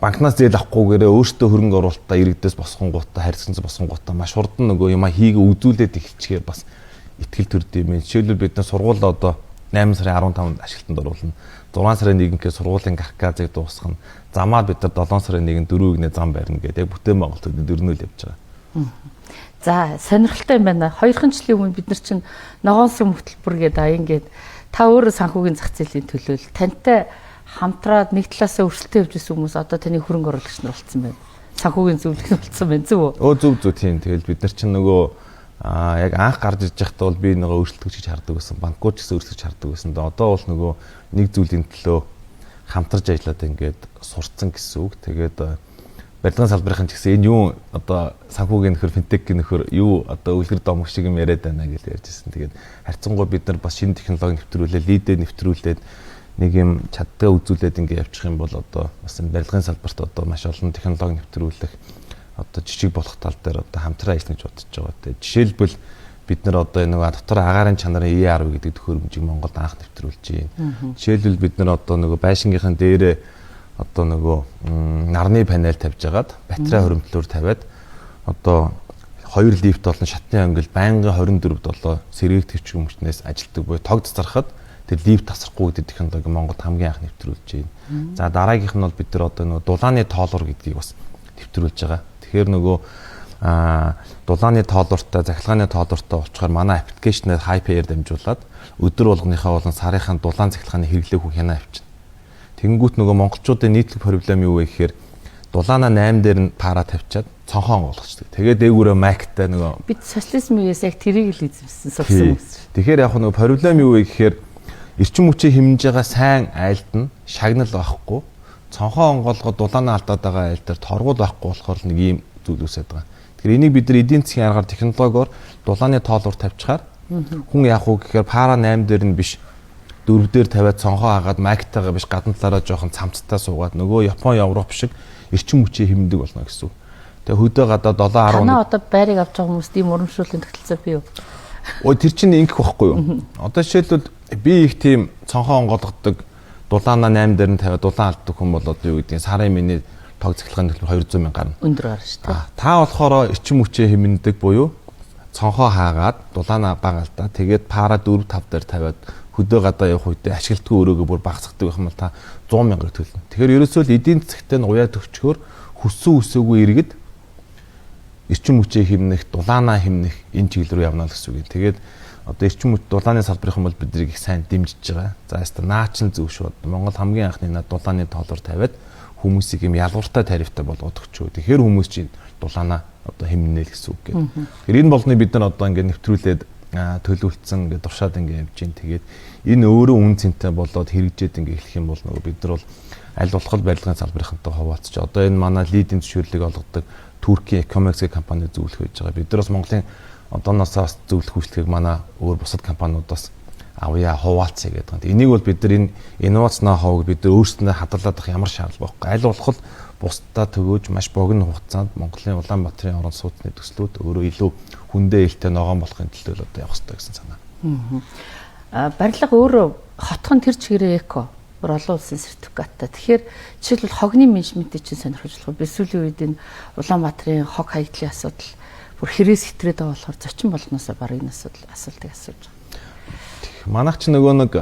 банкнаас зээл авахгүйгээрээ өөртөө хөрөнгө оруулалтаа иргэдээс босгонгуудаа харьцангуй босгонгуудаа маш хурдан нөгөө юма хийгээ үзүүлээд эхэлчихээр бас ихтгэл төрдөг юм. Жишээлбэл бид нар сургуулаа одоо 8 сарын 15-нд ашиглалтанд оруулна. 6 сарын 1-ээс сургуулийн каркасыг дуусгах нь замаа бид нар 7 сарын 1-нд 4-ний зам барина гэдэг яг бүтээн байгуулалтууд дөрнөл явж байгаа. За сонирхолтой юм байна. 2 жилийн өмнө бид нар чинь ногоон сүм хөтөлбөр гэдэг аян гээд та өөрөө санхүүгийн зах зээлийн төлөөл тантай хамтраад нэг талаасаа өрсөлдөөн явж исэн хүмүүс одоо таны хөрөнгө оруулагч нар болсон байна. Санхүүгийн зөвлөгөө болсон байна зү үү? Зөв тийм. Тэгэл бид нар чинь нөгөө яг анх гарч иж байхдаа бол би нөгөө өөрчлөлтөж гэж хардаг байсан. Банкуд ч гэсэн өөрчлөж хардаг байсан. Одоо бол нөгөө нэг зүйлийн төлөө хамтарч ажиллаад ингээд сурцсан гэсэн үг. Тэгээд барилгын салбарын ч гэсэн энэ юу одоо санхүүгийн нөхөр финтекийн нөхөр юу одоо үлгэр домог шиг юм яриад байна гэж ярьж ирсэн. Тэгээд харьцангуй бид нар бас шинэ технологи нэвтрүүлээ, лидээ нэвтрүүлээд нэг юм чаддгаа үзүүлээд ингээд явчих юм бол одоо бас барилгын салбарт одоо маш олон технологи нэвтрүүлэх одоо жижиг болох тал дээр одоо хамтран ажиллана гэж бодож байгаа. Тэгээд жишээлбэл бид нар одоо нэг дотор агаарын чанарын ERV гэдэг төхөөрөмжийг Монголд анх нэвтрүүлж байна. Жишээлбэл бид нар одоо нөгөө байшингийнхан дээрээ одоо нөгөө нарны панел тавьж агаад батарей хоригдлоор тавиад одоо 2 лифт болон шатны ангил байнгын 24/7 сэргээгдэгч хүмүүстнээс ажилтдаг буюу тог засархад тэр лифт тасрахгүй гэдэг технологи Монголд хамгийн анх нэвтрүүлж байна. За дараагийнх нь бол бид нар одоо нөгөө дулааны тоолуур гэдгийг бас нэвтрүүлж байгаа. Тэгэхээр нөгөө дулааны тоолууртай, захилгааны тоолууртай очихоор манай аппликейшнээр HiPay-ээр дамжуулаад өдөр болгоныхаа болон сарынхаа дулаан захилгааны хэрэглээ хүн хянаа авчна. Тэнгүүт нөгөө монголчуудын нийтлэг проблем юу вэ гэхээр дулаана 8 дээр нь пара тавьчаад цонхоо онгоолгочдөг. Тэгээд дээгүүрээ Mac-тай нөгөө бид социализм үеэс яг тэрийг л эзэмсэн сурсан хүмүүс. Тэгэхээр яг нөгөө проблем юу вэ гэхээр эрчим хүчийг хэмнэж байгаа сайн айлд нь шагнал байхгүй, цонхоо онгоолгоод дулаана алдаад байгаа айл дээр торгуул байхгүй болохоор нэг ийм зүйл үүсээд байгаа. Тэгэхээр энийг бид нар эдийн засгийн аргаар технологиор дулааны тоолуур тавьчихаар хүн яах вэ гэхээр пара 8 дээр нь биш 4 дээр тавиад цонхоо хагаад Mac-тайгаа биш гадна талаараа жоохон цамцтай суугаад нөгөө Япон, Европ шиг эрчим хүчийг хэмндэг болно гэсэн үг. Тэгээ хөдөө гадаа 7-10 танаа одоо байрыг авч байгаа хүмүүст ийм урамшууллын тогтолцоо бий юу? Ой тэр чинь ингэх байхгүй юу? Одоо жишээлбэл би их тийм цонхоо онгоолгодог дулаана 8 дээр нь тавиад дулаан алддаг хүн бол одоо юу гэдгийг сарын миний тог захилгааны төлбөр 200 мянга гарна. Өндөр гарна шүү дээ. Та болохоор эрчим хүчээ хэмндэг буюу цонхоо хаагаад дулаана бага алдаа тэгээд пара 4 5 дээр тавиад хөдөө гадаа явах үедээ ашиглалтгүй өрөөгөө бүр багасгадаг байх юм бол та 100 мянга төлнө. Тэгэхээр ерөөсөө л эдийн засгтээ нь уяа төвчгөр хүссэн үсээгүй иргэд эрчим хүчээ хэмнэх, дулаанаа хэмнэх энэ чиглэл рүү явна л гэсэн үг. Тэгээд одоо эрчим хүч дулааны салбарын хүмүүс биднийг их сайн дэмжиж байгаа. За яста наачин зөв шүү. Монгол хамгийн анхны дулааны тоолуур тавиад хүмүүсийг юм ялгууртай тарифтай болгоод өгчөө. Тэгэхээр хүмүүс чинь дулаанаа одоо хэмнэнэ л гэсэн үг гэдэг. Тэгэхээр энэ болгоны бид нар одоо ингээд нэвтрүүлээд төлөвлөсөн ингээд туршаад ингээд явж гин. Тэгээд энэ өөрөө үн цэнтэй болоод хэрэгжээд ингээд эхлэх юм бол нөгөө бид нар бол аль болох барилгын салбарынхантай хуваалцаж одоо энэ манай лидийн зөвшөөрлийг олгодог Туркийн Ecomex компани зөвлөх байж байгаа. Бид нар бас Монголын одооноосоо зөвлөх үйлчлэгийг манай өөр бусад компаниудаас авъя хуваалцъя гэдэг. Энийг бол бид нар энэ инновац ноу-хауг бид нар өөрсдөө хадгалах ямар шаардлага байхгүй. Аль болох бусдаа төгөөж маш богино хугацаанд Монголын Улаанбаатарын орон сууцны төслүүд өөрөө илүү хүндээ ээлтэй ногоон болохын төлөө одоо явах хэрэгтэй гэсэн санаа. Барилга өөрөө хотхон тэр чигээрээ эко бүр олон улсын сертификаттай. Тэгэхээр жишээлбэл хогны менежментийг чинь сонирхож болох. Би сүүлийн үед энэ Улаанбаатарын хог хаягдлын асуудал бүр хэрээс хэтрээд байгаа болохоор зочин болгоноосоо баг энэ асуудлыг асууж байгаа. Манайх ч нөгөө нэг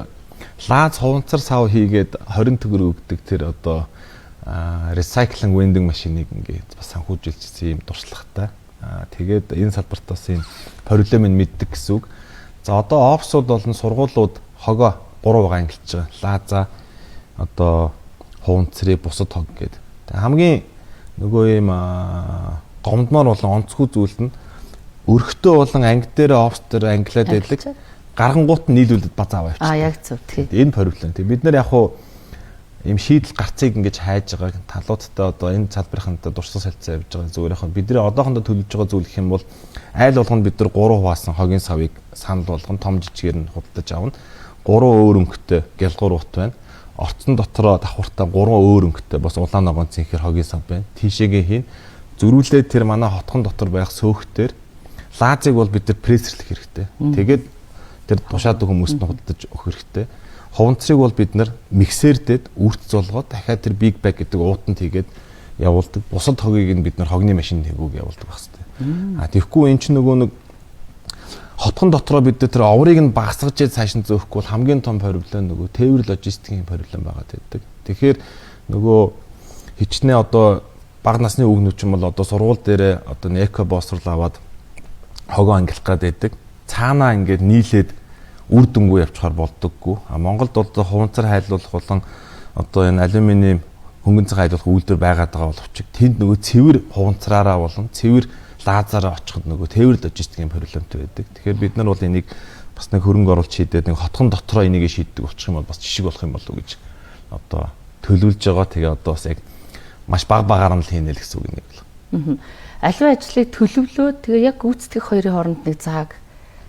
лаз хуванцар сав хийгээд 20 төгрөг өгдөг тэр одоо recycling vending машиныг ингээд бас санхүүжилжсэн юм дуршлагтай. Тэгээд энэ салбартаас энэ проблемыг мэддэг гэсэн үг. За одоо офсууд болон сургуулиуд хогоо 3 байгаа ангилж байгаа. Лаза одоо хуванцрыг бусад хог гэдэг. Хамгийн нөгөө ийм гомдмоор болон онцгүй зүйл нь өрхтөө болон анги дээр офс дээр ангилаад байдаг. Гаргангуут нь нийлүүлээд баз аваа явчихсан. Яг зөв тийм. Энэ проблем. Бид нар яг хуу ийм шийдэл гарцыг ингэж хайж байгаа талуудтай одоо энэ салбарынхантай дурсан солилцоо явж байгаа зүгээр яг бидний одоохондоо төлөвлөж байгаа зүйл гэх юм бол айл болгонд бид нар 3 хуваасан хогийн савыг санал болгон том жижигээр нь худалдаж авна. 3 өөр өнгөтэй гялгуур ут байна. Орцон дотроо давхуртаа 3 өөр өнгөтэй бас улаан ногоон цэнхэр хогийн сав байна. Тийшээгээ хийн. Зөрүүлээд тэр манай хотхон дотор байх сөөхтөр лазыг бол бид нар прессерлэх хэрэгтэй. Тэгээд тэр тушаадаг хүмүүст нь худалдаж өгөх хэрэгтэй. Хуванцрыг бол бид нар миксердээд үрт золгоод дахиад тэр big bag гэдэг уутанд хийгээд явуулдаг. Бусад хогийг нь бид нар хогны машинд хийгүүг явуулдаг байх хэрэгтэй. Тэгэхгүй эн чинь нөгөө нэг хотхон дотроо бид тэр оврыг нь багасгаж цааш нь зөөхгүй бол хамгийн том проблем нөгөө тээвэр логистикийн проблем байгаад байдаг. Тэгэхээр нөгөө хичнээн одоо бага насны хүүхнүүд ч юм бол одоо сургууль дээр одоо эко босрол аваад хогоо ангилах гээд байдаг. Цаанаа ингээд нийлээд үр дүнгүй явчихаар болдоггүй. Монголд одоо хуванцар хайлуулах болон одоо энэ алюминий хөнгөн цаг хайлуулах үйлдвэр байгаад байгаа боловч тэнд нөгөө цэвэр хуванцраараа болон цэвэр лазараа очиход нөгөө тээвэр логистикийн проблемтэй байдаг. Тэгэхээр бид нар бол энийг бас нэг хөрөнгө оруулалт шийдээд нэг хотхон дотроо энийг шийддэг болчих юм бол бас жишг болох юм болов уу гэж одоо төлөвлөж байгаа. Тэгээ одоо бас яг маш бага багаар нь л хийнэ л гэсэн үг нэг бол. Аливаа ажлыг төлөвлөөд тэгээ яг гүйцэтгэх хоёрын хооронд нэг зааг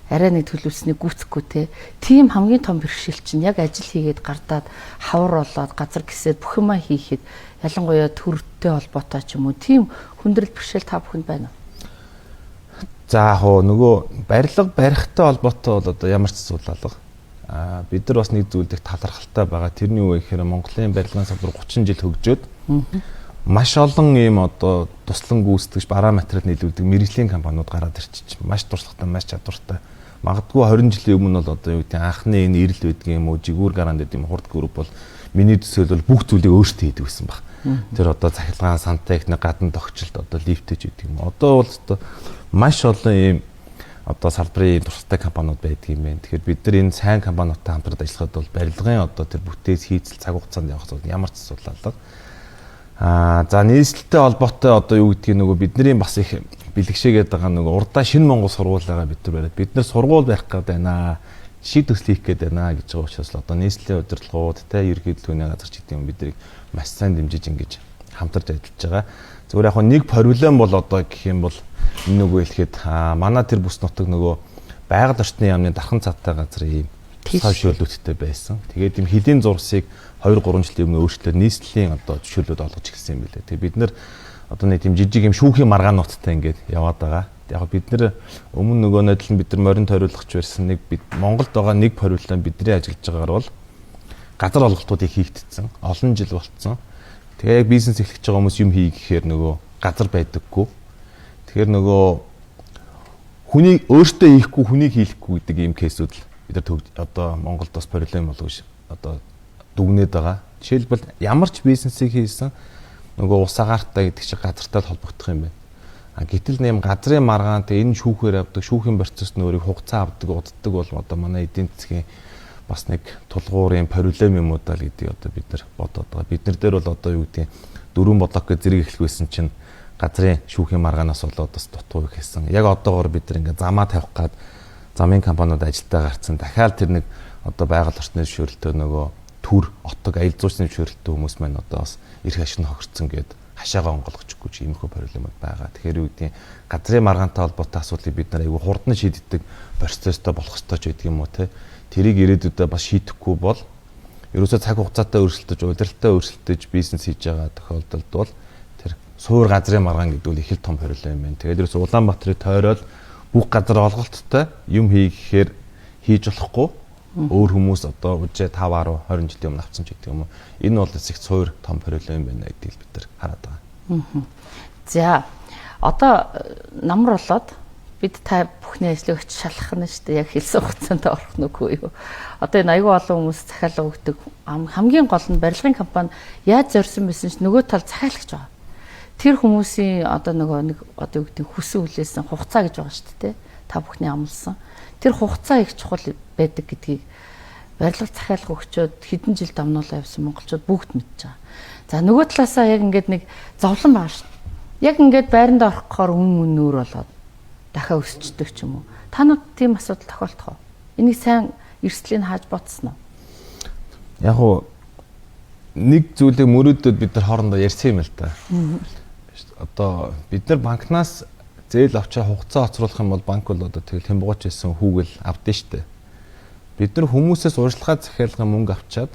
арай нэг төлөвлөснийг гүйцэхгүй те. Тийм хамгийн том бэрхшээл чинь яг ажил хийгээд гардаад хавар болоод газар гисээд бүх юмаа хийхэд ялангуяа төрөлттэй холбоотой ч юм уу тийм хүндрэл бэрхшээл та бүхэнд байна уу? За хоо нөгөө барилга барихтай холбоотой бол одоо ямар ч зүйл алга. Бид нар бас нэг зүйлдэх талархалтай байгаа. Тэрний юу гэхээр Монголын барилгын салбар 30 жил хөгжөөд маш олон ийм одоо туслан гүйцэтгэж бараа материал нийлүүлдэг мэргэжлийн компаниуд гараад ирчих. Маш туршлагатай, маш чадвартай. Магадгүй 20 жилийн өмнө бол одоо юу гэдэг анхны энэ ирэл байдаг юм уу, жигүүр гараанд гэдэг юм хурд групп бол миний төсөөл бол бүх зүйлийг өөртөө хийдэг байсан баг. Тэр одоо цахилгаан, сантехник, гадна тогтчлт одоо лифтэж гэдэг юм. Одоо бол одоо маш олон ийм одоо салбарын туршлагатай компаниуд байдаг юм байна. Тэгэхээр бид нар энэ сайн компаниудтай хамтраад ажиллахад бол барилгын одоо тэр бүтээс хийцэл цаг хугацаанд явах зүйл ямар ч асуудал алга. За нийслэлтэй холбоотой одоо юу гэдгийг нөгөө бидний бас их бэлгшээгээд байгаа нөгөө урдаа шинэ Монгол сургуулигаа бид нар бариад бид нар сургууль барих гээд байна. Жишээ төсөл хийх гээд байна гэж байгаа учраас одоо нийслэлийн удирдлагууд те ерөнхийлөгчний газар ч гэдэг юм биднийг маш сайн дэмжиж ингэж хамтарч ажиллаж байгаа. Зүгээр яг нэг проблем бол одоо гэх юм бол энэ нөгөө хэлэхэд манай тэр бүс нутаг нөгөө байгаль орчны яамны дархан цавтай газар ийм төвшөөлөлттэй байсан. Тэгээд ийм хэдийн зурсыг 2-3 жилийн өмнө өөрчлөлт нийслэлийн одоо зөвшөөрлөд олгож эхэлсэн юм билээ. Тэгээд бид нар одоо нэг тийм жижиг юм шүүхийн маргаануудтай ингээд яваад байгаа. Яг бид нэр өмнө нөгөө найдлан бид нар морин тойруулагч байсан нэг бид Монголд байгаа нэг париулан бидний ажиллаж байгаагаар бол газар олголтуудыг хийгдсэн. Олон жил болцсон. Тэгээ яг бизнес эхлэж байгаа хүмүүс юм хий гэхээр нөгөө газар байдаггүй. Тэгэхээр нөгөө хүнийг өөртөө хийхгүй хүнийг хийхгүй гэдэг ийм кейсүүд л бид нар одоо Монголд бас проблем болгож одоо дүгнээд байгаа. Жишээлбэл ямар ч бизнесийг хийсэн нөгөө ус агаартай гэдэг чинь газартай холбогдох юм байна. Гэтэл нэм газрын маргаантай энэ шүүхээр авдаг шүүхийн процесс нөрийг хугацаа авдаг уддаг бол одоо манай эдийн засгийн бас нэг тулгуурын проблем юм уу даа гэдэг одоо бид нар бодоод байгаа. Бид нар дээр бол одоо юу гэдэг дөрвөн бодлого гэж зэрэг эхлэх байсан чинь газрын шүүхийн маргаанаас болоод бас дутуу ихсэн. Яг одоогоор бид нар ингээ замаа тавих гад замын компаниуд ажилдаа гарцсан. Дахиад тэр нэг одоо байгаль орчны зөвшөөрлөлтөө нөгөө төр отог аялал жуулчны зөвшөөрлөлтөө хүмүүс маань одоо бас эрх ашиг нь хохирцсон гээд хашаагаа онгойлгочихгүй ч иймэрхүү проблемууд байгаа. Тэгэхээр юу гэдэг газрын маргаантай холбоотой асуудлыг бид нар айгүй хурдан шийддэг процесстэй болох ёстой ч гэдэг юм уу те. Тэрийг ирээдүйдээ бас шийдэхгүй бол ерөөсөө цаг хугацаатай өөрчлөлтөж, удирдлагатай өөрчлөлтөж бизнес хийж байгаа тохиолдолд бол тэр суур газрын маргаан гэдэг нь их л том проблем юм байна. Тэгээд ерөөсөө Улаанбаатарыг тойроод бүх газар олголттой юм хийхээр хийж болохгүй. Өөр хүмүүс одоо үжээ 5-10 20 жилийн өмнө авсан ч гэдэг юм уу. Энэ бол их суур том проблем байна гэдгийг бид нар хараад байгаа. За одоо намар болоод бид та бүхний ажлыг очиж шалгах нь шүү дээ. Яг хэлсэн хугацаанд орох нүггүй юу. Одоо энэ аюул олон хүмүүс захиалга өгдөг. Хамгийн гол нь барилгын компани яаж зорьсон байсан ч нөгөө тал захиалагч байгаа. Тэр хүмүүсийн одоо нөгөө нэг одоо юу гэдэг хүсэн хүлээсэн хугацаа гэж байгаа шүү дээ. Та бүхний амлсан. Тэр хугацаа их чухал байдаг гэдгийг барилга захиалга өгчөөд хэдэн жил давнуулаа явсан монголчууд бүгд мэдж байгаа. За нөгөө талаасаа яг ингээд нэг зовлон байгаа шүү дээ. Яг ингээд байранд орохоор үн нүүр болоод дахиад өсчдөг ч юм уу. Танууд тийм асуудал тохиолдох уу? Энийг сайн эрсдлийг хааж бодсон уу? Яг уу нэг зүйлийг мөрөөдөд бид нар хоорондоо ярьсан юм л та. Одоо бид нар банкнаас зээл авчаа хугацаа оцруулах юм бол банк бол одоо тэгэл хямбууч байсан хүүгэл авдсан шүү дээ. Бид нар хүмүүсээс урьдчилгаа захиалгын мөнгө авчаад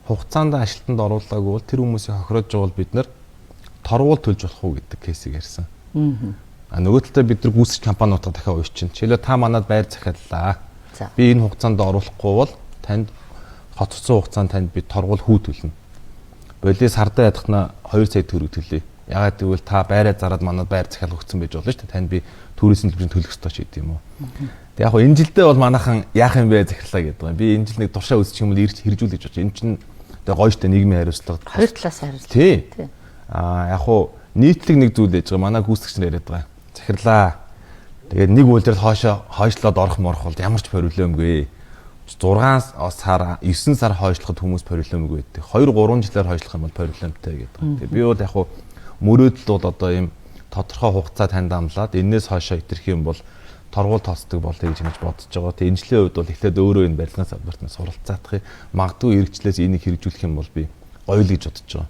хугацаанд ажилтанд оруулаагүй бол тэр хүмүүсийг хохирож байгаа бол бид нар торгуул төлж болох уу гэдэг кейсийг ярьсан. Нөгөө талдаа бид нар гүйцэтгэх компаниудаа дахиад уурчин. Жишээлбэл та манад байр захиаллаа. Би энэ хугацаанд оруулахгүй бол танд хоцорсон хугацаанд танд би торгуул хүү төлнө. Болий сардаа ядахна 2 сая төгрөг төлье. Ягаад гэвэл та байраа зараад манад байр захиалга өгсөн байж болно шүү дээ. Танд би төрөөсний төлбөрийг төлөх ёстой ч гэдэг юм уу. Тэг яг хоо энэ жилдээ бол манайхан яах юм бэ захирлаа гэдэг юм. Би энэ жил нэг туршаа үзчих юм бол ирж хэрэгжүүлж гэж байна. Энэ чинь тэг гоё штэ нийгмийн хариуцлага. Хоёр талаас хариуцлага. Тий. Яг хоо нийтлэг нэг зүйл ээж байгаа. Манай гүйцэтгэгч нар яриад байгаа. Захирлаа. Тэгээд нэг үйлдэл хойшлоод орох морох бол ямар ч проблемгүй. 6 сар 9 сар хойшлоход хүмүүс проблемгүй байдаг. 2-3 жилээр хойшлох юм бол проблемтэй гэдэг. Тэгээд би бол яг хоо мөрөөдөл бол одоо ийм тодорхой хугацаа танд амлаад энээс хойшоо итерх юм бол торгуул тооцдог болъё гэж хэлж бодож байгаа. Тэгээ энэчлийн хувьд бол эхлээд өөрөө энэ барилгын салбарт нь суралцаадах магадгүй эргчлээс энийг хэрэгжүүлэх юм бол би гоё л гэж бодож байгаа.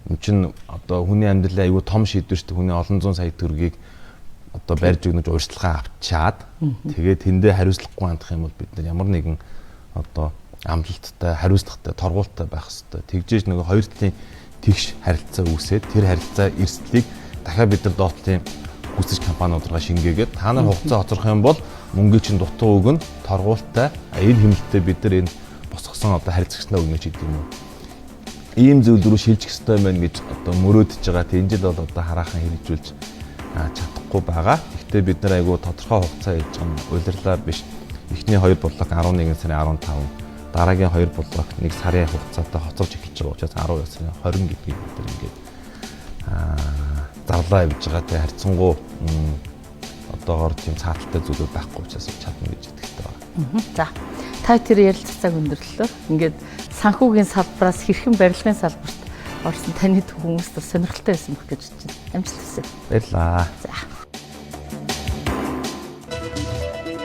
Энд чинь одоо хүний амьдралын аюу том шийдвэр шүү дээ. Хүний олон зуун сая төгрөгийг одоо барьж өгнөж урьдчилгаа авчаад тэгээд тэндээ хариуцлагагүй хандах юм бол бид нар ямар нэгэн одоо амлалттай, хариуцлагатай, торгуультай байх хэрэгтэй. Тэгжээж нөгөө хоёр талын тэгш харилцаа үүсээд тэр харилцаа эрсдлийг дахиад бид нар доотлын гүйцэтгэж компаниудаараа шингээгээд та нар хугацаа хоцрох юм бол мөнгөний чинь дутуу өгнө, торгуультай, энэ хэмнэлтэд бид нар энэ босгосон одоо харилцагчнаа өгнө ч гэдэг юм уу. ийм зүйл рүү шилжих ёстой байна гэж одоо мөрөөдөж байгаа. Тэг энэ жил бол одоо хараахан хэрэгжүүлж чадахгүй байгаа. Гэхдээ бид нар айгүй тодорхой хугацаа хийж байгаа нь улирлаар биш. Эхний 2 бодлого 11 сарын 15, дараагийн 2 бодлого 1 сарын хугацаатай хоцорж эхэлж байгаа учраас 12 сарын 20 гэдгийг бид нар ингээд зарлаа явж байгаа. Тэг харьцангуй одоогоор тийм цааталтай зүйлүүд байхгүй учраас чадна гэж итгэдэг байна. За. Та тэр ярилцах цаг өндөрлөлөө. Ингээд санхүүгийн салбараас хэрхэн барилгын салбарт орсон таны хүмүүс сонирхолтой байсан байх гэж бодож байна. Амжилт хүсье. Баярлалаа. За.